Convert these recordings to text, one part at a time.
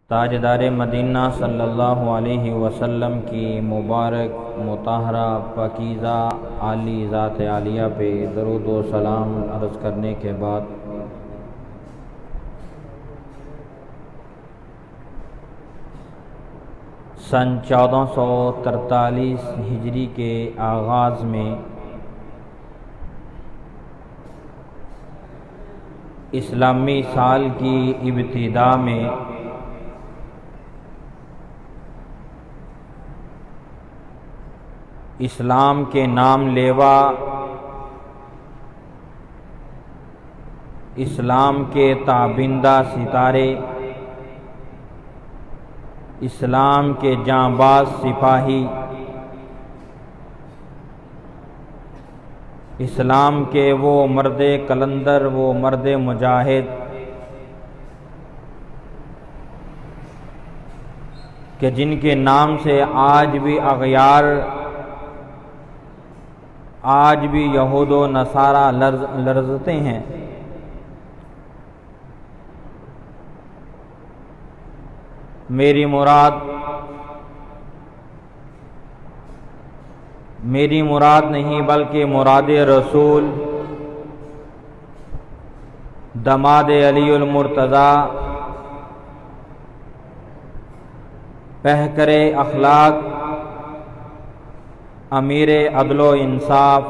تاجدار مدینہ صلی اللہ علیہ وسلم کی مبارک مطہرہ پاکیزہ عالی ذات عالیہ پہ درود و سلام عرض کرنے کے بعد سن 1443 ہجری کے آغاز میں اسلامی سال کی ابتدا میں اسلام کے نام لیوا اسلام کے تابندہ ستارے اسلام کے جانباز سپاہی اسلام کے وہ مرد کلندر وہ مرد مجاہد کہ جن کے نام سے آج بھی اغیار آج بھی یہود و نصارہ لرزتے ہیں، میری مراد نہیں بلکہ مراد رسول دماد علی المرتضیٰ پہکر اخلاق امیر عدل و انصاف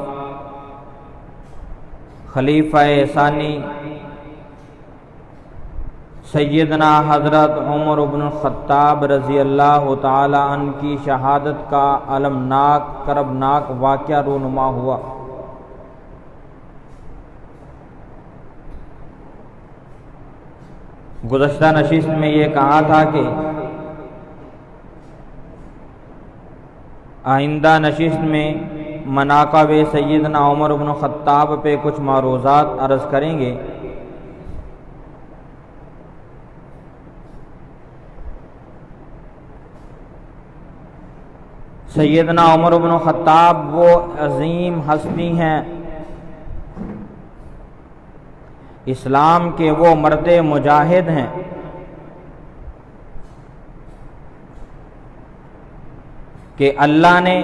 خلیفہ ثانی سیدنا حضرت عمر بن الخطاب رضی اللہ تعالی عنہ کی شہادت کا المناک کربناک واقعہ رونما ہوا۔ گزشتہ نشست میں یہ کہا تھا کہ آئندہ نشست میں مناقب سیدنا عمر بن الخطاب پہ کچھ معروضات عرض کریں گے۔ سیدنا عمر بن الخطاب وہ عظیم ہستی ہیں، اسلام کے وہ مرد مجاہد ہیں کہ اللہ نے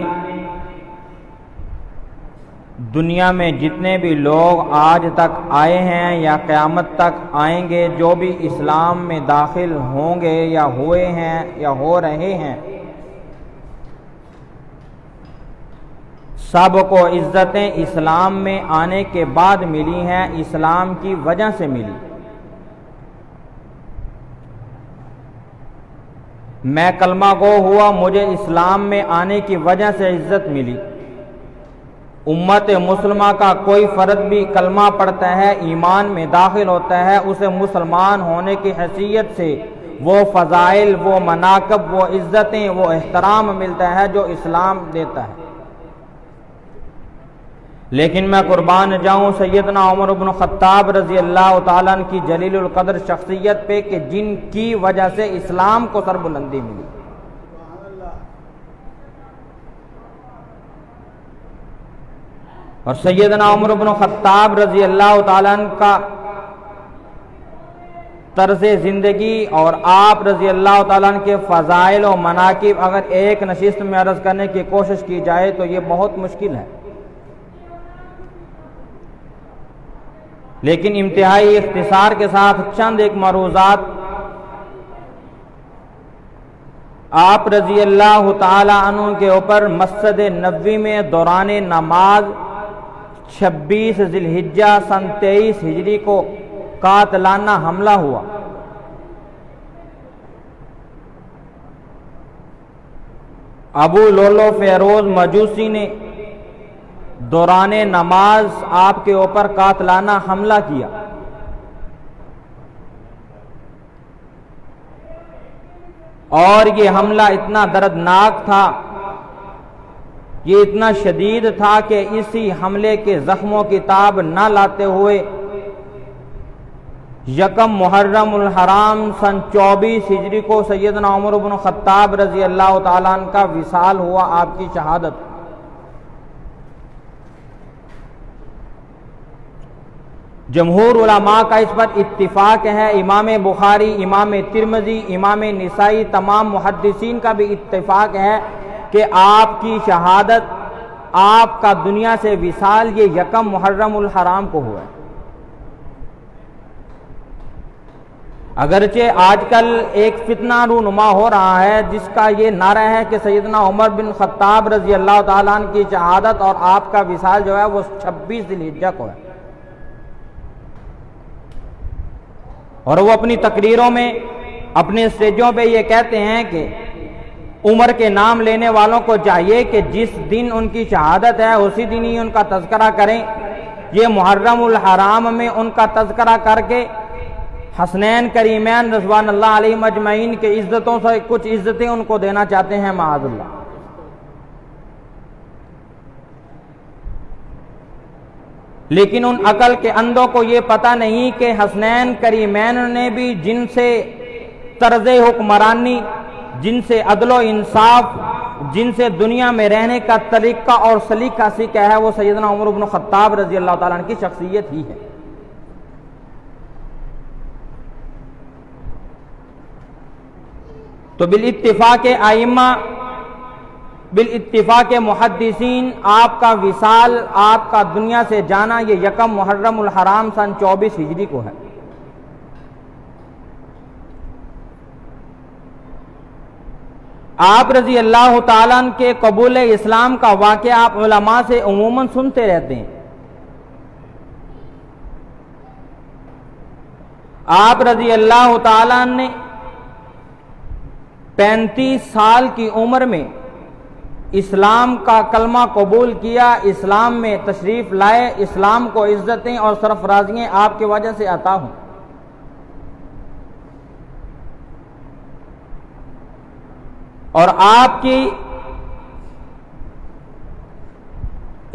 دنیا میں جتنے بھی لوگ آج تک آئے ہیں یا قیامت تک آئیں گے، جو بھی اسلام میں داخل ہوں گے یا ہوئے ہیں یا ہو رہے ہیں، سب کو عزتیں اسلام میں آنے کے بعد ملی ہیں، اسلام کی وجہ سے ملی۔ میں کلمہ گو ہوا، مجھے اسلام میں آنے کی وجہ سے عزت ملی۔ امت مسلمہ کا کوئی فرد بھی کلمہ پڑھتا ہے، ایمان میں داخل ہوتا ہے، اسے مسلمان ہونے کی حیثیت سے وہ فضائل، وہ مناقب، وہ عزتیں، وہ احترام ملتا ہے جو اسلام دیتا ہے۔ لیکن میں قربان جاؤں سیدنا عمر بن الخطاب رضی اللہ تعالیٰ عنہ کی جلیل القدر شخصیت پہ کہ جن کی وجہ سے اسلام کو سربلندی ملی۔ اور سیدنا عمر بن الخطاب رضی اللہ تعالیٰ عنہ کا طرز زندگی اور آپ رضی اللہ تعالیٰ عنہ کے فضائل و مناقب اگر ایک نشست میں عرض کرنے کی کوشش کی جائے تو یہ بہت مشکل ہے، لیکن انتہائی اختصار کے ساتھ چند ایک معروضات آپ رضی اللہ تعالی عنہ کے اوپر مسجد نبوی میں دوران نماز 26 ذی الحجہ سن 23 ہجری کو قاتلانہ حملہ ہوا۔ ابو لولو فیروز مجوسی نے دوران نماز آپ کے اوپر قاتلانہ حملہ کیا۔ اور یہ حملہ اتنا دردناک تھا، یہ اتنا شدید تھا کہ اسی حملے کے زخموں کی تاب نہ لاتے ہوئے یکم محرم الحرام سن 24 ہجری کو سیدنا عمر بن الخطاب رضی اللہ تعالیٰ عنہ کا وصال ہوا، آپ کی شہادت۔ جمہور علماء کا اس پر اتفاق ہے، امام بخاری، امام ترمذی، امام نسائی، تمام محدثین کا بھی اتفاق ہے کہ آپ کی شہادت، آپ کا دنیا سے وصال یہ یکم محرم الحرام کو ہوا ہے۔ اگرچہ آج کل ایک فتنہ رونما ہو رہا ہے جس کا یہ نعرہ ہے کہ سیدنا عمر بن خطاب رضی اللہ تعالیٰ عنہ کی شہادت اور آپ کا وصال جو ہے وہ 26 ذی الحجہ کو ہے، اور وہ اپنی تقریروں میں، اپنے اسٹیجوں پہ یہ کہتے ہیں کہ عمر کے نام لینے والوں کو چاہیے کہ جس دن ان کی شہادت ہے اسی دن ہی ان کا تذکرہ کریں۔ یہ محرم الحرام میں ان کا تذکرہ کر کے حسنین کریمین رضوان اللہ علیہم اجمعین کے عزتوں سے کچھ عزتیں ان کو دینا چاہتے ہیں، معاذ اللہ۔ لیکن ان عقل کے اندھوں کو یہ پتہ نہیں کہ حسنین کریمین نے بھی جن سے طرز حکمرانی، جن سے عدل و انصاف، جن سے دنیا میں رہنے کا طریقہ اور سلیقہ سیکھا ہے وہ سیدنا عمر بن خطاب رضی اللہ تعالیٰ عنہ کی شخصیت ہی ہے۔ تو بالاتفاق ائمہ، بالاتفاق محدثین، آپ کا وصال، آپ کا دنیا سے جانا یہ یکم محرم الحرام سن 24 ہجری کو ہے۔ آپ رضی اللہ تعالیٰ عنہ کے قبول اسلام کا واقعہ آپ علماء سے عموماً سنتے رہتے ہیں۔ آپ رضی اللہ تعالیٰ عنہ نے 35 سال کی عمر میں اسلام کا کلمہ قبول کیا، اسلام میں تشریف لائے، اسلام کو عزتیں اور سرفرازیاں آپ کی وجہ سے عطا ہوں۔ اور آپ کی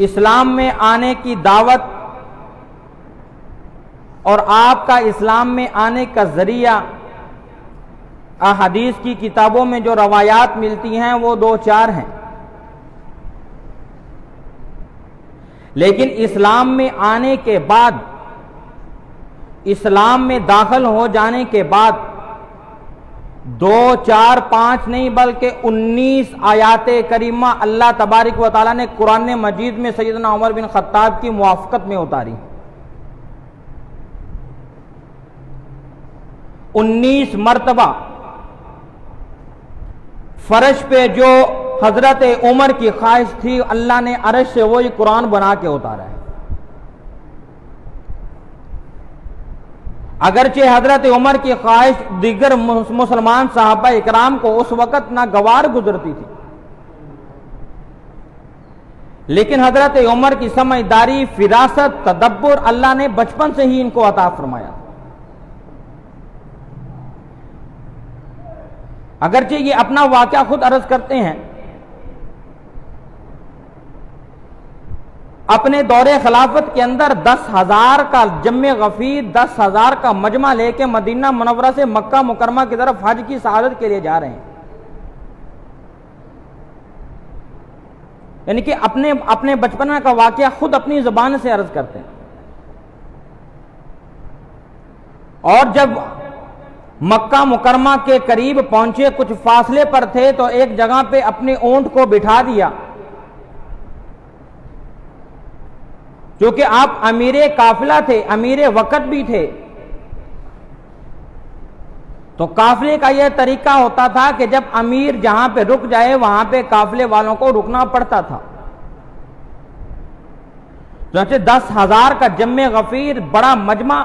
اسلام میں آنے کی دعوت اور آپ کا اسلام میں آنے کا ذریعہ احادیث کی کتابوں میں جو روایات ملتی ہیں وہ 2-4 ہیں، لیکن اسلام میں آنے کے بعد، اسلام میں داخل ہو جانے کے بعد 2, 4, 5 نہیں بلکہ 19 آیات کریمہ اللہ تبارک و تعالیٰ نے قرآن مجید میں سیدنا عمر بن خطاب کی موافقت میں اتاری۔ 19 مرتبہ فرش پہ جو حضرت عمر کی خواہش تھی اللہ نے عرش سے وہی قرآن بنا کے اتارا ہے۔ اگرچہ حضرت عمر کی خواہش دیگر مسلمان صحابہ اکرام کو اس وقت ناگوار گزرتی تھی، لیکن حضرت عمر کی سمجھداری، فراست، تدبر اللہ نے بچپن سے ہی ان کو عطا فرمایا۔ اگرچہ یہ اپنا واقعہ خود عرض کرتے ہیں، اپنے دور خلافت کے اندر 10,000 کا جمع غفیر، 10,000 کا مجمع لے کے مدینہ منورہ سے مکہ مکرمہ کی طرف حج کی سعادت کے لیے جا رہے ہیں۔ یعنی کہ اپنے بچپن کا واقعہ خود اپنی زبان سے عرض کرتے ہیں۔ اور جب مکہ مکرمہ کے قریب پہنچے، کچھ فاصلے پر تھے تو ایک جگہ پہ اپنے اونٹ کو بٹھا دیا، کیونکہ آپ امیر قافلہ تھے، امیر وقت بھی تھے، تو قافلے کا یہ طریقہ ہوتا تھا کہ جب امیر جہاں پہ رک جائے وہاں پہ قافلے والوں کو رکنا پڑتا تھا۔ چنانچہ 10,000 کا جمع غفیر بڑا مجمع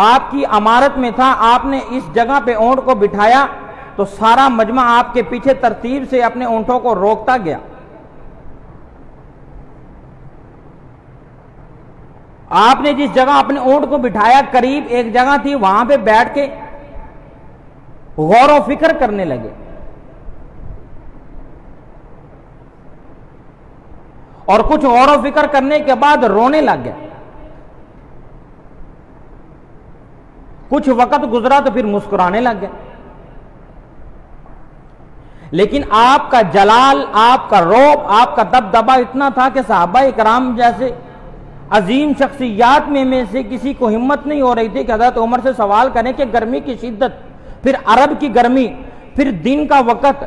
آپ کی عمارت میں تھا، آپ نے اس جگہ پہ اونٹ کو بٹھایا تو سارا مجمع آپ کے پیچھے ترتیب سے اپنے اونٹوں کو روکتا گیا۔ آپ نے جس جگہ اپنے اونٹ کو بٹھایا قریب ایک جگہ تھی، وہاں پہ بیٹھ کے غور و فکر کرنے لگے، اور کچھ غور و فکر کرنے کے بعد رونے لگ گئے۔ کچھ وقت گزرا تو پھر مسکرانے لگ گئے۔ لیکن آپ کا جلال، آپ کا رعب، آپ کا دبدبا اتنا تھا کہ صحابہ کرام جیسے عظیم شخصیات میں سے کسی کو ہمت نہیں ہو رہی تھی کہ حضرت عمر سے سوال کریں کہ گرمی کی شدت، پھر عرب کی گرمی، پھر دن کا وقت،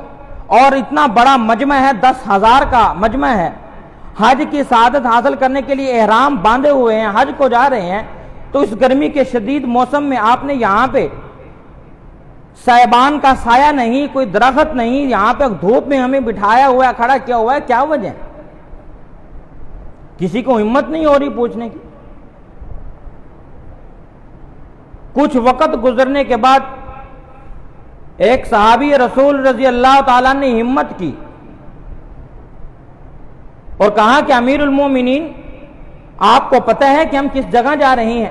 اور اتنا بڑا مجمع ہے، 10,000 کا مجمع ہے، حج کی سعادت حاصل کرنے کے لیے احرام باندھے ہوئے ہیں، حج کو جا رہے ہیں، تو اس گرمی کے شدید موسم میں آپ نے یہاں پہ صاحبان کا سایہ نہیں، کوئی درخت نہیں، یہاں پہ دھوپ میں ہمیں بٹھایا ہوا ہے، کھڑا کیا ہوا ہے، کیا وجہ ہے؟ کسی کو ہمت نہیں ہو رہی پوچھنے کی۔ کچھ وقت گزرنے کے بعد ایک صحابی رسول رضی اللہ تعالیٰ نے ہمت کی اور کہا کہ امیر المومنین، آپ کو پتہ ہے کہ ہم کس جگہ جا رہے ہیں؟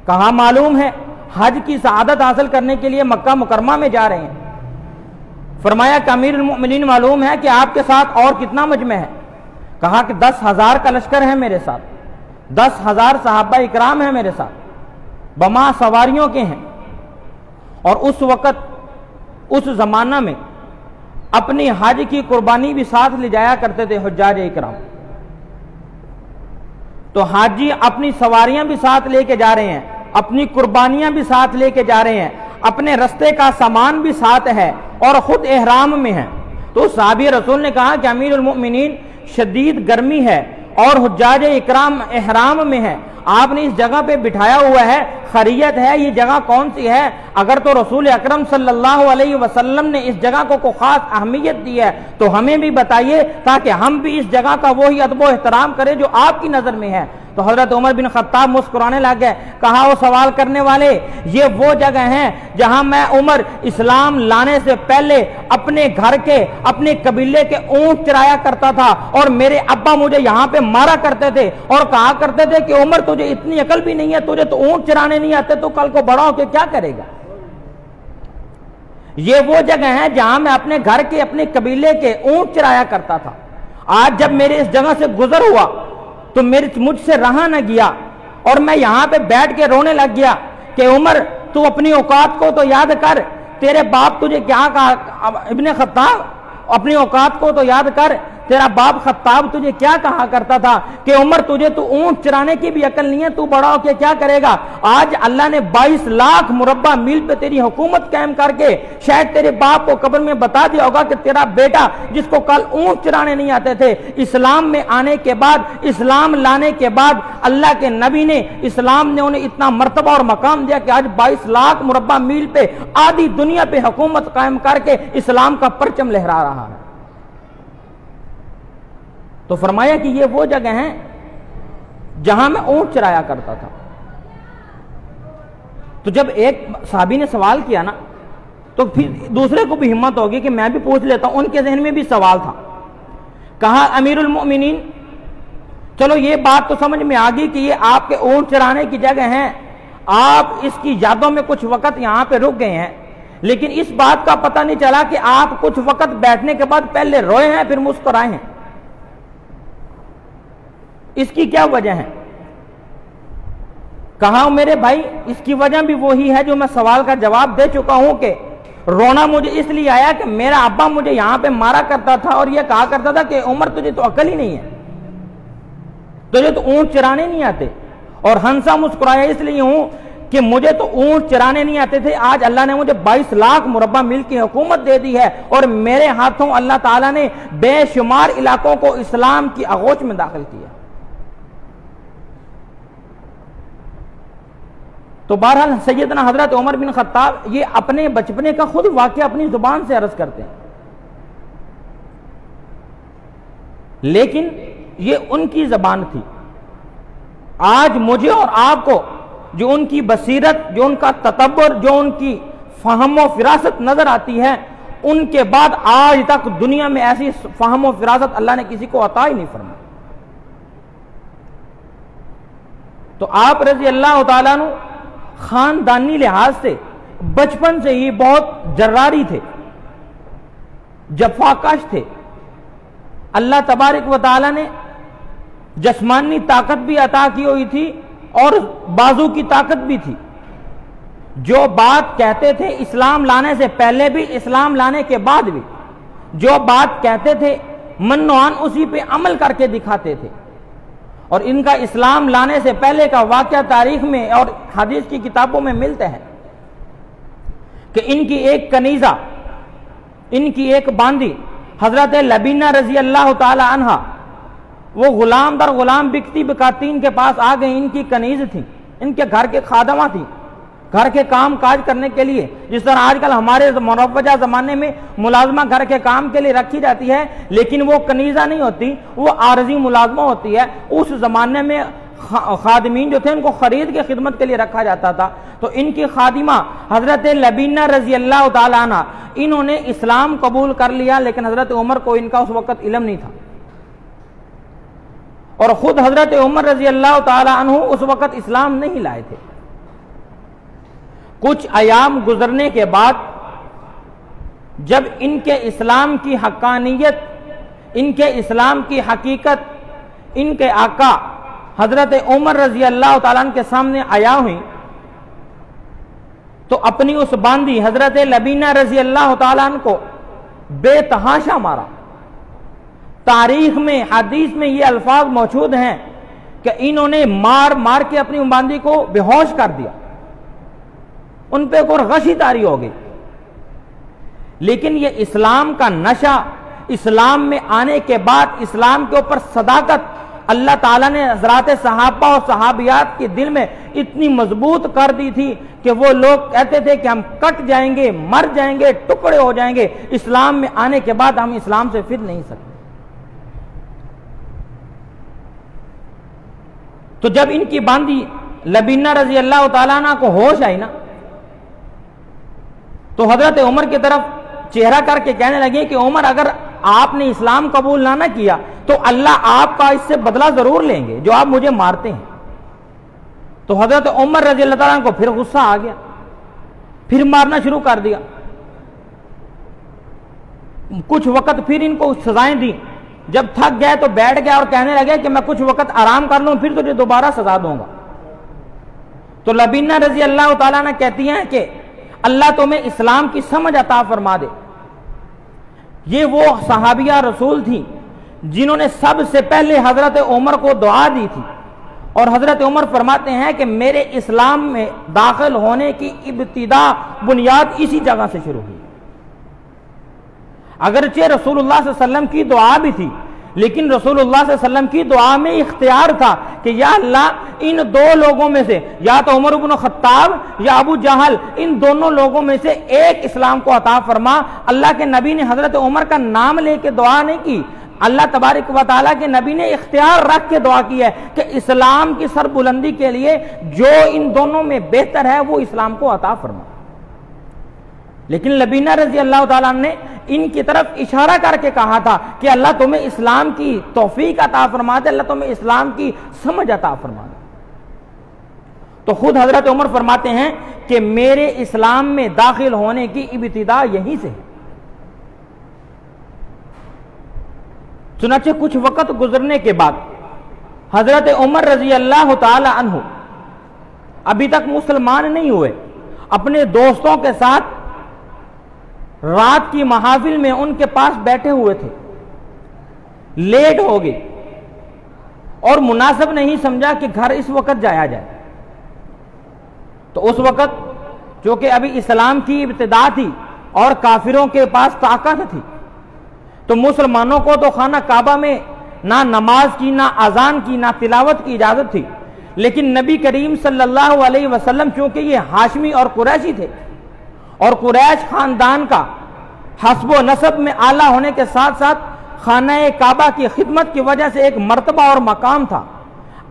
کہا معلوم ہے، حج کی سعادت حاصل کرنے کے لیے مکہ مکرمہ میں جا رہے ہیں۔ فرمایا کہ امیر المومنین معلوم ہے کہ آپ کے ساتھ اور کتنا مجمع ہے؟ کہا کہ 10,000 کا لشکر ہے میرے ساتھ، 10,000 صحابہ اکرام ہیں میرے ساتھ، بما سواریوں کے ہیں۔ اور اس وقت اس زمانہ میں اپنی حج کی قربانی بھی ساتھ لے جایا کرتے تھے حجاج اکرام۔ تو حاجی اپنی سواریاں بھی ساتھ لے کے جا رہے ہیں، اپنی قربانیاں بھی ساتھ لے کے جا رہے ہیں، اپنے رستے کا سامان بھی ساتھ ہے اور خود احرام میں ہے۔ تو صحابی رسول نے کہا کہ امیر المؤمنین، شدید گرمی ہے اور حجاج اکرام احرام میں ہے، آپ نے اس جگہ پہ بٹھایا ہوا ہے، خیریت ہے؟ یہ جگہ کون سی ہے؟ اگر تو رسول اکرم صلی اللہ علیہ وسلم نے اس جگہ کو کوئی خاص اہمیت دی ہے تو ہمیں بھی بتائیے تاکہ ہم بھی اس جگہ کا وہی ادب و احترام کریں جو آپ کی نظر میں ہے۔ تو حضرت عمر بن خطاب مسکرانے لگ گئے، کہا وہ سوال کرنے والے، یہ وہ جگہ ہیں جہاں میں عمر اسلام لانے سے پہلے اپنے گھر کے، اپنے قبیلے کے اونٹ چرایا کرتا تھا اور میرے ابا مجھے یہاں پہ مارا کرتے تھے اور کہا کرتے تھے کہ عمر تجھے اتنی عقل بھی نہیں ہے، تجھے تو اونٹ چرانے نہیں آتے، تو کل کو بڑا ہو کے کیا کرے گا؟ یہ وہ جگہ ہے جہاں میں اپنے گھر کے، اپنے قبیلے کے اونٹ چرایا کرتا تھا۔ آج جب میرے اس جگہ سے گزر ہوا تو مجھ سے رہا نہ گیا اور میں یہاں پہ بیٹھ کے رونے لگ گیا کہ عمر تو اپنی اوقات کو تو یاد کر، تیرے باپ تجھے کیا کہا؟ ابن خطاب، اپنی اوقات کو تو یاد کر، تیرا باپ خطاب تجھے کیا کہا کرتا تھا کہ عمر تجھے تو اونٹ چرانے کی بھی عقل نہیں ہے، تو بڑا ہو کے کیا کرے گا؟ آج اللہ نے 22 لاکھ مربع میل پہ تیری حکومت قائم کر کے شاید تیرے باپ کو قبر میں بتا دیا ہوگا کہ تیرا بیٹا جس کو کل اونٹ چرانے نہیں آتے تھے، اسلام میں آنے کے بعد، اسلام لانے کے بعد اللہ کے نبی نے، اسلام نے انہیں اتنا مرتبہ اور مقام دیا کہ آج 22 لاکھ مربع میل پہ آدھی دنیا پہ حکومت قائم کر کے اسلام کا پرچم لہرا رہا ہے۔ تو فرمایا کہ یہ وہ جگہ ہیں جہاں میں اونٹ چرایا کرتا تھا۔ تو جب ایک صحابی نے سوال کیا نا تو پھر دوسرے کو بھی ہمت ہوگی کہ میں بھی پوچھ لیتا ہوں، ان کے ذہن میں بھی سوال تھا۔ کہا امیر المؤمنین، چلو یہ بات تو سمجھ میں آ گئی کہ یہ آپ کے اونٹ چرانے کی جگہ ہیں، آپ اس کی یادوں میں کچھ وقت یہاں پہ رک گئے ہیں، لیکن اس بات کا پتہ نہیں چلا کہ آپ کچھ وقت بیٹھنے کے بعد پہلے روئے ہیں پھر مسکرائے ہیں، اس کی کیا وجہ ہے؟ کہا میرے بھائی اس کی وجہ بھی وہی ہے جو میں سوال کا جواب دے چکا ہوں کہ رونا مجھے اس لیے آیا کہ میرا ابا مجھے یہاں پہ مارا کرتا تھا اور یہ کہا کرتا تھا کہ عمر تجھے تو عقل ہی نہیں ہے، تجھے تو اونٹ چرانے نہیں آتے، اور ہنسا مسکرایا اس لیے ہوں کہ مجھے تو اونٹ چرانے نہیں آتے تھے، آج اللہ نے مجھے 22 لاکھ مربع میل کی حکومت دے دی ہے اور میرے ہاتھوں اللہ تعالیٰ نے بے شمار علاقوں کو اسلام کی آغوش میں داخل کیا۔ تو بہرحال سیدنا حضرت عمر بن خطاب یہ اپنے بچپنے کا خود واقعہ اپنی زبان سے عرض کرتے ہیں، لیکن یہ ان کی زبان تھی۔ آج مجھے اور آپ کو جو ان کی بصیرت، جو ان کا تدبر، جو ان کی فہم و فراست نظر آتی ہے، ان کے بعد آج تک دنیا میں ایسی فہم و فراست اللہ نے کسی کو عطا ہی نہیں فرمائی۔ تو آپ رضی اللہ تعالیٰ عنہ خاندانی لحاظ سے بچپن سے ہی بہت جراری تھے، جفاکش تھے۔ اللہ تبارک و تعالیٰ نے جسمانی طاقت بھی عطا کی ہوئی تھی اور بازو کی طاقت بھی تھی۔ جو بات کہتے تھے اسلام لانے سے پہلے بھی، اسلام لانے کے بعد بھی، جو بات کہتے تھے منوان اسی پہ عمل کر کے دکھاتے تھے، اور ان کا اسلام لانے سے پہلے کا واقعہ تاریخ میں اور حدیث کی کتابوں میں ملتے ہیں کہ ان کی ایک کنیزہ، ان کی ایک باندی حضرت لبینہ رضی اللہ تعالی عنہ، وہ غلام در غلام بکتی بکاتین کے پاس آ گئی. ان کی کنیز تھی، ان کے گھر کے خادمہ تھی، گھر کے کام کاج کرنے کے لیے، جس طرح آج کل ہمارے مروجہ زمانے میں ملازمہ گھر کے کام کے لیے رکھی جاتی ہے، لیکن وہ کنیزہ نہیں ہوتی، وہ عارضی ملازمہ ہوتی ہے. اس زمانے میں خادمین جو تھے ان کو خرید کے خدمت کے لیے رکھا جاتا تھا. تو ان کی خادمہ حضرت لبینہ رضی اللہ تعالیٰ عنہ، انہوں نے اسلام قبول کر لیا، لیکن حضرت عمر کو ان کا اس وقت علم نہیں تھا، اور خود حضرت عمر رضی اللہ تعالیٰ عنہ اس وقت اسلام نہیں لائے تھے. کچھ ایام گزرنے کے بعد جب ان کے اسلام کی حقانیت، ان کے اسلام کی حقیقت ان کے آقا حضرت عمر رضی اللہ تعالیٰ عنہ کے سامنے آیا ہوئی، تو اپنی اس باندی حضرت لبینہ رضی اللہ تعالیٰ عنہ کو بے تحاشا مارا. تاریخ میں، حدیث میں یہ الفاظ موجود ہیں کہ انہوں نے مار کے اپنی باندی کو بے ہوش کر دیا، ان پہ کوئی غشی طاری ہو گئی. لیکن یہ اسلام کا نشہ، اسلام میں آنے کے بعد اسلام کے اوپر صداقت اللہ تعالیٰ نے حضرات صحابہ اور صحابیات کے دل میں اتنی مضبوط کر دی تھی کہ وہ لوگ کہتے تھے کہ ہم کٹ جائیں گے، مر جائیں گے، ٹکڑے ہو جائیں گے، اسلام میں آنے کے بعد ہم اسلام سے پھر نہیں سکتے. تو جب ان کی باندی لبینہ رضی اللہ تعالیٰ عنہ کو ہوش آئی نا، تو حضرت عمر کی طرف چہرہ کر کے کہنے لگے کہ عمر، اگر آپ نے اسلام قبول نہ کیا تو اللہ آپ کا اس سے بدلہ ضرور لیں گے جو آپ مجھے مارتے ہیں. تو حضرت عمر رضی اللہ تعالیٰ عنہ کو پھر غصہ آ گیا، پھر مارنا شروع کر دیا. کچھ وقت پھر ان کو سزائیں دی، جب تھک گئے تو بیٹھ گیا اور کہنے لگے کہ میں کچھ وقت آرام کر لوں، پھر تجھے دوبارہ سزا دوں گا. تو لبینہ رضی اللہ تعالیٰ عنہ کہتی ہیں کہ اللہ تمہیں اسلام کی سمجھ عطا فرما دے. یہ وہ صحابیہ رسول تھی جنہوں نے سب سے پہلے حضرت عمر کو دعا دی تھی، اور حضرت عمر فرماتے ہیں کہ میرے اسلام میں داخل ہونے کی ابتدا بنیاد اسی جگہ سے شروع ہوئی. اگرچہ رسول اللہ صلی اللہ علیہ وسلم کی دعا بھی تھی، لیکن رسول اللہ صلی اللہ علیہ وسلم کی دعا میں اختیار تھا کہ یا اللہ ان دو لوگوں میں سے، یا تو عمر بن خطاب یا ابو جہل، ان دونوں لوگوں میں سے ایک اسلام کو عطا فرما. اللہ کے نبی نے حضرت عمر کا نام لے کے دعا نہیں کی، اللہ تبارک و تعالیٰ کے نبی نے اختیار رکھ کے دعا کی ہے کہ اسلام کی سربلندی کے لیے جو ان دونوں میں بہتر ہے وہ اسلام کو عطا فرما. لیکن لبینہ رضی اللہ تعالیٰ نے ان کی طرف اشارہ کر کے کہا تھا کہ اللہ تمہیں اسلام کی توفیق عطا فرما دے، اللہ تمہیں اسلام کی سمجھ عطا فرما دے. تو خود حضرت عمر فرماتے ہیں کہ میرے اسلام میں داخل ہونے کی ابتدا یہیں سے ہے. چنانچہ کچھ وقت گزرنے کے بعد حضرت عمر رضی اللہ تعالی عنہ ابھی تک مسلمان نہیں ہوئے، اپنے دوستوں کے ساتھ رات کی محافل میں ان کے پاس بیٹھے ہوئے تھے. لیٹ ہو گئی اور مناسب نہیں سمجھا کہ گھر اس وقت جایا جائے. تو اس وقت جو کہ ابھی اسلام کی ابتدا تھی اور کافروں کے پاس طاقت تھی، تو مسلمانوں کو تو خانہ کعبہ میں نہ نماز کی، نہ اذان کی، نہ تلاوت کی اجازت تھی. لیکن نبی کریم صلی اللہ علیہ وسلم چونکہ یہ ہاشمی اور قریشی تھے، اور قریش خاندان کا حسب و نسب میں اعلیٰ ہونے کے ساتھ ساتھ خانہ کعبہ کی خدمت کی وجہ سے ایک مرتبہ اور مقام تھا.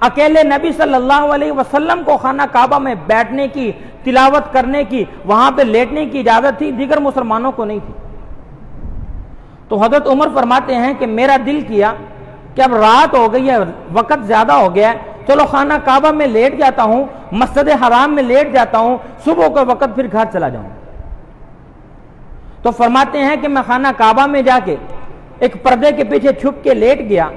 اکیلے نبی صلی اللہ علیہ وسلم کو خانہ کعبہ میں بیٹھنے کی، تلاوت کرنے کی، وہاں پہ لیٹنے کی اجازت تھی، دیگر مسلمانوں کو نہیں تھی. تو حضرت عمر فرماتے ہیں کہ میرا دل کیا کہ اب رات ہو گئی ہے، وقت زیادہ ہو گیا ہے، چلو خانہ کعبہ میں لیٹ جاتا ہوں، مسجد حرام میں لیٹ جاتا ہوں، صبح کے وقت پھر گھر چلا جاؤں. تو فرماتے ہیں کہ میں خانہ کعبہ میں جا کے ایک پردے کے پیچھے چھپ کے لیٹ گیا.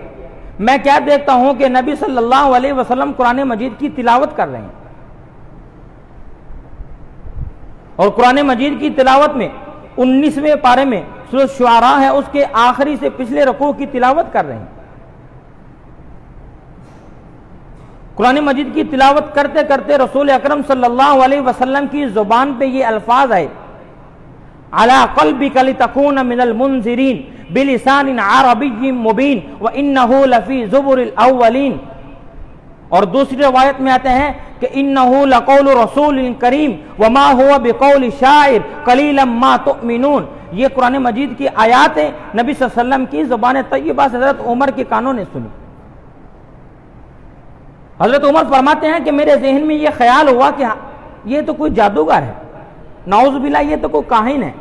میں کیا دیکھتا ہوں کہ نبی صلی اللہ علیہ وسلم قرآن مجید کی تلاوت کر رہے ہیں، اور قرآن مجید کی تلاوت میں 19ویں پارے میں سورۃ شعراء ہے، اس کے آخری سے پچھلے رکوع کی تلاوت کر رہے ہیں. قرآن مجید کی تلاوت کرتے کرتے رسول اکرم صلی اللہ علیہ وسلم کی زبان پہ یہ الفاظ آئے علی قلبک لتکون من المنذرین بلسان عربی مبین وانہ لفی زبر الاولین، اور دوسری روایت میں آتے ہیں کہ انہ لقول رسول کریم وما هو بقول شاعر قلیلا ما تؤمنون۔ یہ قرآن مجید کی آیات ہیں، نبی صلی اللہ علیہ وسلم کی زبان طیبہ سے حضرت عمر کے کانوں نے سنی۔ حضرت عمر فرماتے ہیں کہ میرے ذہن میں یہ خیال ہوا کہ یہ تو کوئی جادوگر ہے، نعوذ باللہ یہ تو کوئی کاہن ہے۔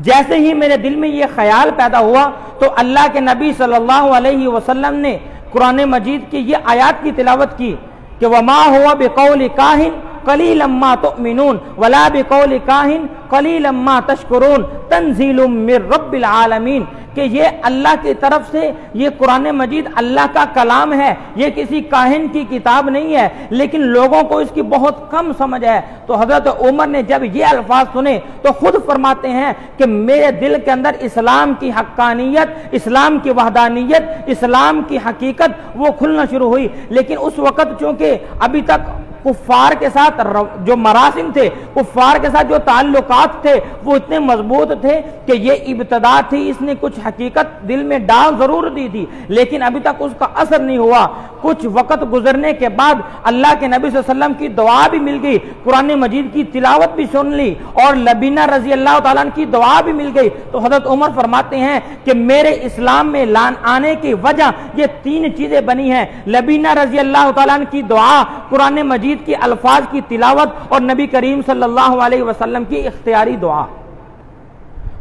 جیسے ہی میرے دل میں یہ خیال پیدا ہوا تو اللہ کے نبی صلی اللہ علیہ وسلم نے قرآن مجید کی یہ آیات کی تلاوت کی کہ وما ہوا بقول کاہن قلیلا ما تؤمنون ولا بقول کاہن قلیلا ما تشکرون تنزیل من رب العالمین، کہ یہ اللہ کی طرف سے یہ قرآن مجید اللہ کا کلام ہے، یہ کسی کاہن کی کتاب نہیں ہے، لیکن لوگوں کو اس کی بہت کم سمجھ ہے۔ تو حضرت عمر نے جب یہ الفاظ سنے تو خود فرماتے ہیں کہ میرے دل کے اندر اسلام کی حقانیت، اسلام کی وحدانیت، اسلام کی حقیقت وہ کھلنا شروع ہوئی۔ لیکن اس وقت چونکہ ابھی تک کفار کے ساتھ جو مراسم تھے، کفار کے ساتھ جو تعلقات تھے وہ اتنے مضبوط تھے کہ یہ ابتدا تھی، اس نے کچھ حقیقت دل میں ڈال ضرور دی تھی لیکن ابھی تک اس کا اثر نہیں ہوا۔ کچھ وقت گزرنے کے بعد اللہ کے نبی صلی اللہ علیہ وسلم کی دعا بھی مل گئی، قرآن مجید کی تلاوت بھی سن لی اور لبینہ رضی اللہ تعالیٰ عنہ کی دعا بھی مل گئی۔ تو حضرت عمر فرماتے ہیں کہ میرے اسلام میں آنے کی وجہ یہ تین چیزیں بنی ہیں، لبینہ رضی اللہ تعالیٰ عنہ کی دعا، قرآن مجید کی الفاظ کی تلاوت اور نبی کریم صلی اللہ علیہ وسلم کی اختیاری دعا۔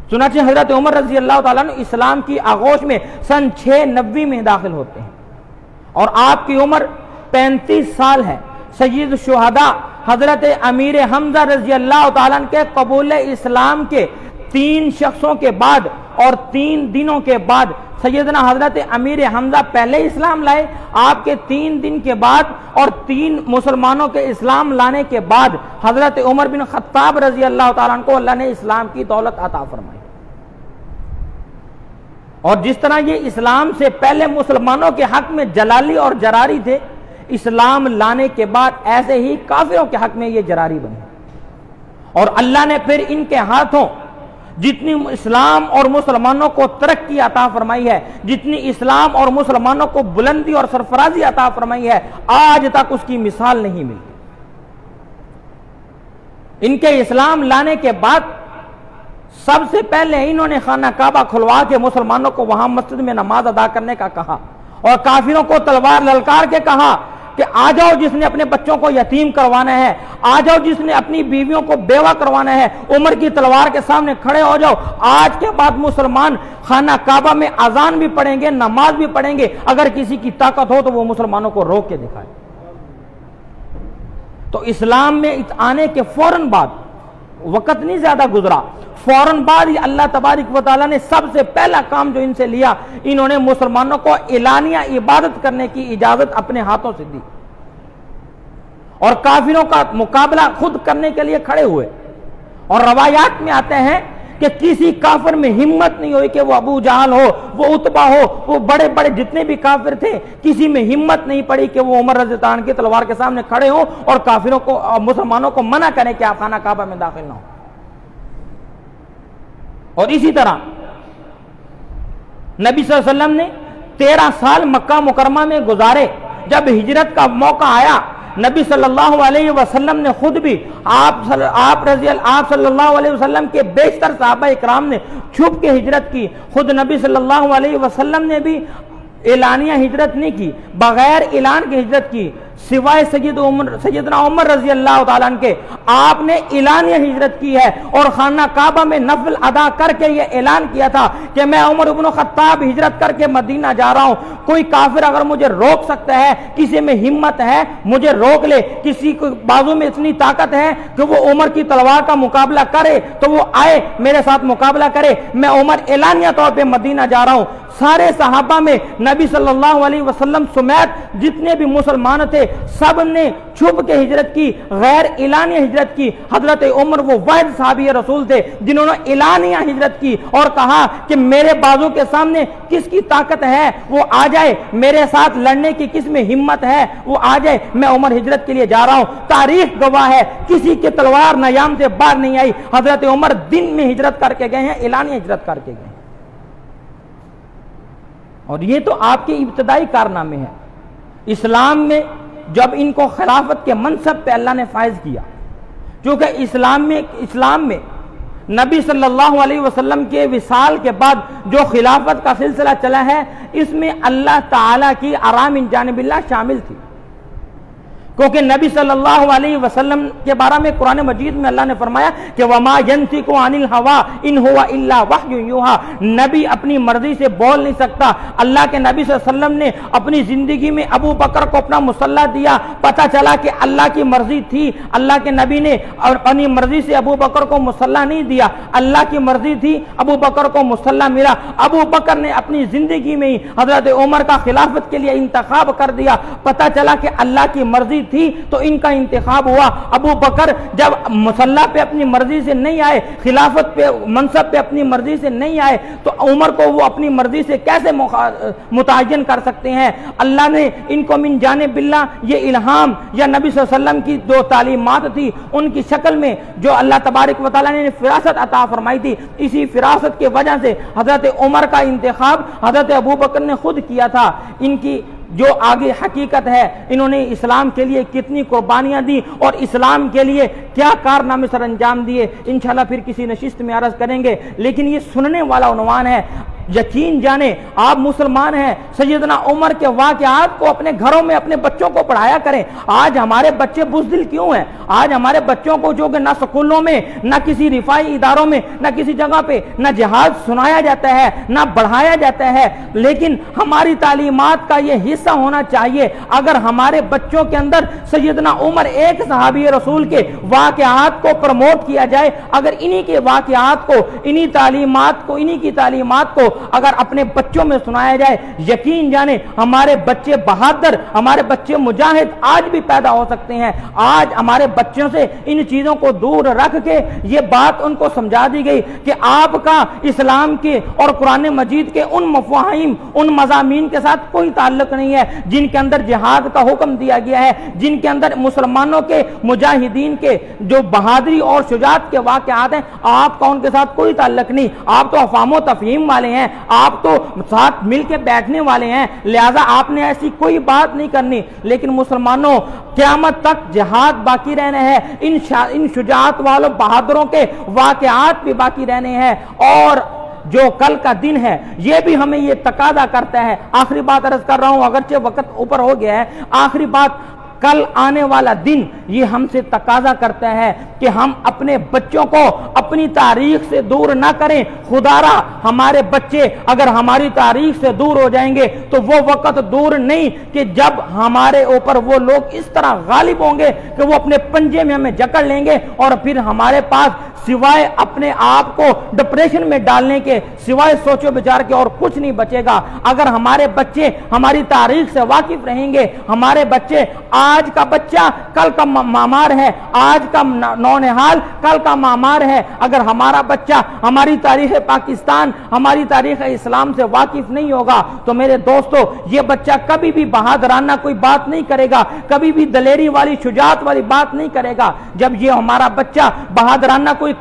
چنانچہ حضرت عمر رضی اللہ تعالیٰ عنہ اسلام کی آغوش میں سن 690 میں داخل ہوتے ہیں اور آپ کی عمر 35 سال ہے۔ سید الشہداء حضرت امیر حمزہ رضی اللہ تعالیٰ عنہ کے قبول اسلام کے 3 شخصوں کے بعد اور 3 دنوں کے بعد سیدنا حضرت امیر حمزہ پہلے اسلام لائے، آپ کے 3 دن کے بعد اور 3 مسلمانوں کے اسلام لانے کے بعد حضرت عمر بن خطاب رضی اللہ تعالیٰ عنہ کو اللہ نے اسلام کی دولت عطا فرمائی۔ اور جس طرح یہ اسلام سے پہلے مسلمانوں کے حق میں جلالی اور جراری تھے، اسلام لانے کے بعد ایسے ہی کافروں کے حق میں یہ جراری بنے، اور اللہ نے پھر ان کے ہاتھوں جتنی اسلام اور مسلمانوں کو ترقی عطا فرمائی ہے، جتنی اسلام اور مسلمانوں کو بلندی اور سرفرازی عطا فرمائی ہے، آج تک اس کی مثال نہیں ملتی۔ ان کے اسلام لانے کے بعد سب سے پہلے انہوں نے خانہ کعبہ کھلوا کے مسلمانوں کو وہاں مسجد میں نماز ادا کرنے کا کہا اور کافروں کو تلوار للکار کے کہا کہ آ جاؤ جس نے اپنے بچوں کو یتیم کروانا ہے، آ جاؤ جس نے اپنی بیویوں کو بیوہ کروانا ہے، عمر کی تلوار کے سامنے کھڑے ہو جاؤ۔ آج کے بعد مسلمان خانہ کعبہ میں اذان بھی پڑھیں گے، نماز بھی پڑھیں گے، اگر کسی کی طاقت ہو تو وہ مسلمانوں کو روک کے دکھائے۔ تو اسلام میں آنے کے فوراً بعد، وقت نہیں زیادہ گزرا، فوراً بعد ہی اللہ تبارک و تعالیٰ نے سب سے پہلا کام جو ان سے لیا، انہوں نے مسلمانوں کو اعلانیہ عبادت کرنے کی اجازت اپنے ہاتھوں سے دی اور کافروں کا مقابلہ خود کرنے کے لیے کھڑے ہوئے۔ اور روایات میں آتے ہیں کہ کسی کافر میں ہمت نہیں ہوئی کہ وہ ابو جہل ہو، وہ عتبہ ہو، وہ بڑے بڑے جتنے بھی کافر تھے، کسی میں ہمت نہیں پڑی کہ وہ عمر رضی اللہ عنہ کی تلوار کے سامنے کھڑے ہوں اور کافروں کو، مسلمانوں کو منع کریں کہ آپ خانہ کعبہ میں داخل نہ ہو۔ اور اسی طرح نبی صلی اللہ علیہ وسلم نے 13 سال مکہ مکرمہ میں گزارے۔ جب ہجرت کا موقع آیا، نبی صلی اللہ علیہ وسلم نے خود بھی آپ صلی اللہ علیہ وسلم کے بیشتر صحابہ اکرام نے چھپ کے ہجرت کی، خود نبی صلی اللہ علیہ وسلم نے بھی اعلانیہ ہجرت نہیں کی، بغیر اعلان کی ہجرت کی، سوائے سیدنا عمر رضی اللہ تعالیٰ عنہ کے۔ آپ نے اعلانیہ ہجرت کی ہے اور خانہ کعبہ میں نفل ادا کر کے یہ اعلان کیا تھا کہ میں عمر بن خطاب ہجرت کر کے مدینہ جا رہا ہوں، کوئی کافر اگر مجھے روک سکتا ہے، کسی میں ہمت ہے مجھے روک لے، کسی کو بازو میں اتنی طاقت ہے کہ وہ عمر کی تلوار کا مقابلہ کرے تو وہ آئے میرے ساتھ مقابلہ کرے، میں عمر اعلانیہ طور پہ مدینہ جا رہا ہوں۔ سارے صحابہ میں نبی صلی اللہ علیہ وسلم سمیت جتنے بھی مسلمان تھے سب نے چھپ کے ہجرت کی، غیر اعلانیہ ہجرت کی۔ حضرت عمر وہ واحد صحابی رسول تھے جنہوں نے اعلانیہ ہجرت کی اور کہا کہ میرے بازو کے سامنے کس کی طاقت ہے وہ آ جائے، میرے ساتھ لڑنے کی کس میں ہمت ہے وہ آ جائے، میں عمر ہجرت کے لیے جا رہا ہوں۔ تاریخ گواہ ہے کسی کے تلوار نیام سے باہر نہیں آئی، حضرت عمر دن میں ہجرت کر کے گئے ہیں، اعلانیہ ہجرت کر کے گئے ہیں۔ اور یہ تو آپ کے ابتدائی کارنامے ہیں۔ اسلام میں جب ان کو خلافت کے منصب پہ اللہ نے فائز کیا، کیونکہ اسلام میں نبی صلی اللہ علیہ وسلم کے وصال کے بعد جو خلافت کا سلسلہ چلا ہے اس میں اللہ تعالیٰ کی آرام من جانب اللہ شامل تھی، کیونکہ نبی صلی اللہ علیہ وسلم کے بارے میں قرآن مجید میں اللہ نے فرمایا کہ وَمَا يَنْطِقُ عَنِ الْهَوَىٰ إِنْ هُوَ إِلَّا وَحْيٌ يُوحَىٰ، نبی اپنی مرضی سے بول نہیں سکتا۔ اللہ کے نبی صلی اللہ علیہ وسلم نے اپنی زندگی میں ابو بکر کو اپنا مسلح دیا، پتہ چلا کہ اللہ کی مرضی تھی، اللہ کے نبی نے اپنی مرضی سے ابو بکر کو مسلح نہیں دیا، اللہ کی مرضی تھی، ابو بکر کو مسلح ملا۔ ابو بکر نے اپنی زندگی میں ہی حضرت عمر کا خلافت کے لیے انتخاب کر دیا، پتہ چلا کہ اللہ کی مرضی تھی تو ان کا انتخاب ہوا۔ ابو بکر جب مسلح پہ اپنی مرضی سے نہیں آئے، خلافت پہ منصب پہ اپنی مرضی سے نہیں آئے، تو عمر کو وہ اپنی مرضی سے کیسے متعین کر سکتے ہیں؟ اللہ نے ان کو من جانب اللہ یہ الہام یا نبی صلی اللہ علیہ وسلم کی جو تعلیمات تھی ان کی شکل میں جو اللہ تبارک و تعالیٰ نے فراست عطا فرمائی تھی، اسی فراست کی وجہ سے حضرت عمر کا انتخاب حضرت ابو بکر نے خود کیا تھا۔ ان کی جو آگے حقیقت ہے، انہوں نے اسلام کے لیے کتنی قربانیاں دی اور اسلام کے لیے کیا کارنامے سر انجام دیے، انشاءاللہ پھر کسی نشست میں عرض کریں گے۔ لیکن یہ سننے والا عنوان ہے، یقین جانے آپ مسلمان ہیں، سیدنا عمر کے واقعات کو اپنے گھروں میں اپنے بچوں کو پڑھایا کریں۔ آج ہمارے بچے بزدل کیوں ہیں؟ آج ہمارے بچوں کو جو کہ نہ سکولوں میں، نہ کسی رفائی اداروں میں، نہ کسی جگہ پہ نہ جہاد سنایا جاتا ہے، نہ بڑھایا جاتا ہے، لیکن ہماری تعلیمات کا یہ حصہ ہونا چاہیے۔ اگر ہمارے بچوں کے اندر سیدنا عمر ایک صحابی رسول کے واقعات کو پروموٹ کیا جائے، اگر انہی کے واقعات کو، انہی تعلیمات کو، انہی کی تعلیمات کو اگر اپنے بچوں میں سنایا جائے، یقین جانے ہمارے بچے بہادر، ہمارے بچے مجاہد آج بھی پیدا ہو سکتے ہیں۔ آج ہمارے بچوں سے ان چیزوں کو دور رکھ کے یہ بات ان کو سمجھا دی گئی کہ آپ کا اسلام کے اور قرآن مجید کے ان مفاہیم، ان مضامین کے ساتھ کوئی تعلق نہیں ہے جن کے اندر جہاد کا حکم دیا گیا ہے، جن کے اندر مسلمانوں کے مجاہدین کے جو بہادری اور شجاعت کے واقعات ہیں، آپ کا ان کے ساتھ کوئی تعلق نہیں۔ آپ تو افہام و تفہیم والے ہیں، آپ تو ساتھ مل کے بیٹھنے والے ہیں، لہذا آپ نے ایسی کوئی بات نہیں کرنی۔ لیکن مسلمانوں، قیامت تک جہاد باقی رہنا ہے، ان شجاعت والوں بہادروں کے واقعات بھی باقی رہنے ہیں، اور جو کل کا دن ہے یہ بھی ہمیں یہ تقاضا کرتا ہے۔ آخری بات عرض کر رہا ہوں، اگرچہ وقت اوپر ہو گیا ہے، آخری بات، کل آنے والا دن یہ ہم سے تقاضا کرتا ہے کہ ہم اپنے بچوں کو اپنی تاریخ سے دور نہ کریں۔ خدا را ہمارے بچے اگر ہماری تاریخ سے دور ہو جائیں گے تو وہ وقت دور نہیں کہ جب ہمارے اوپر وہ لوگ اس طرح غالب ہوں گے کہ وہ اپنے پنجے میں ہمیں جکڑ لیں گے، اور پھر ہمارے پاس سوائے اپنے آپ کو ڈپریشن میں ڈالنے کے، سوائے سوچو بچار کے اور کچھ نہیں بچے گا۔ اگر ہمارے بچے ہماری تاریخ سے واقف رہیں گے، ہمارے بچے، آج کا بچہ کل کا معمار ہے، آج کا نونہال کل کا معمار ہے۔ اگر ہمارا بچہ ہماری تاریخ پاکستان، ہماری تاریخ اسلام سے واقف نہیں ہوگا تو میرے دوستو یہ بچہ کبھی بھی بہادرانہ کوئی بات نہیں کرے گا، کبھی بھی دلیری والی، شجاعت والی بات نہیں کرے گا۔ جب یہ ہمارا بچہ بہادرانہ کوئی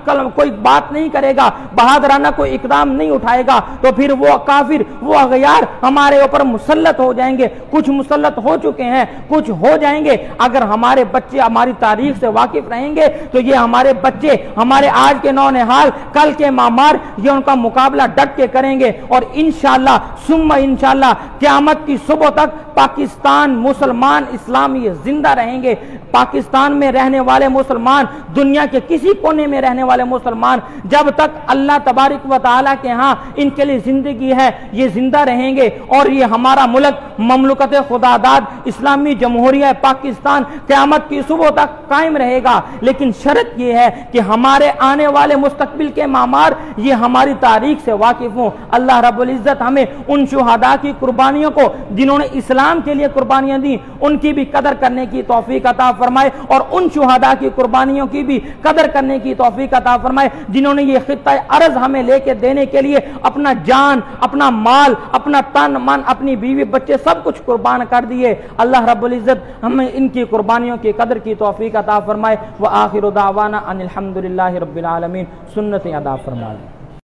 بات نہیں کرے گا، بہادرانہ کوئی اقدام نہیں اٹھائے گا، تو پھر وہ کافر، وہ اغیار ہمارے اوپر مسلط ہو جائیں گے۔ کچھ مسلط ہو چکے ہیں، کچھ ہو جائیں گے۔ اگر ہمارے بچے ہماری تاریخ سے واقف رہیں گے تو یہ ہمارے بچے، ہمارے آج کے نونہال کل کے معمار، یہ ان کا مقابلہ ڈٹ کے کریں گے، اور انشاءاللہ ثم انشاءاللہ قیامت کی صبح تک پاکستان مسلمان اسلامی زندہ رہیں گے۔ پاکستان میں رہنے والے مسلمان دنیا کے کسی کونے میں رہنے والے مسلمان جب تک اللہ تبارک و تعالیٰ کے ہاں ان کے لیے زندگی ہے یہ زندہ رہیں گے، اور یہ ہمارا ملک مملکت خداداد اسلامی جمہوریہ پاکستان قیامت کی صبح تک قائم رہے گا۔ لیکن شرط یہ ہے کہ ہمارے آنے والے مستقبل کے معمار یہ ہماری تاریخ سے واقف ہوں۔ اللہ رب العزت ہمیں ان شہداء کی قربانیوں کو جنہوں نے اسلام کے لیے قربانیاں دی ان کی بھی قدر کرنے کی توفیق عطا فرمائے، اور ان شہداء کی قربانیوں کی بھی قدر کرنے کی توفیق عطا فرمائے جنہوں نے یہ خطہ ارض ہمیں لے کے دینے کے لیے اپنا جان، اپنا مال، اپنا تن من، اپنی بیوی بچے سب کچھ قربان کر دیے۔ اللہ رب العزت ہمیں ان کی قربانیوں کی قدر کی توفیق عطا فرمائے۔ وآخر دعوانا ان الحمدللہ رب العالمین، سنت ادا فرمائے۔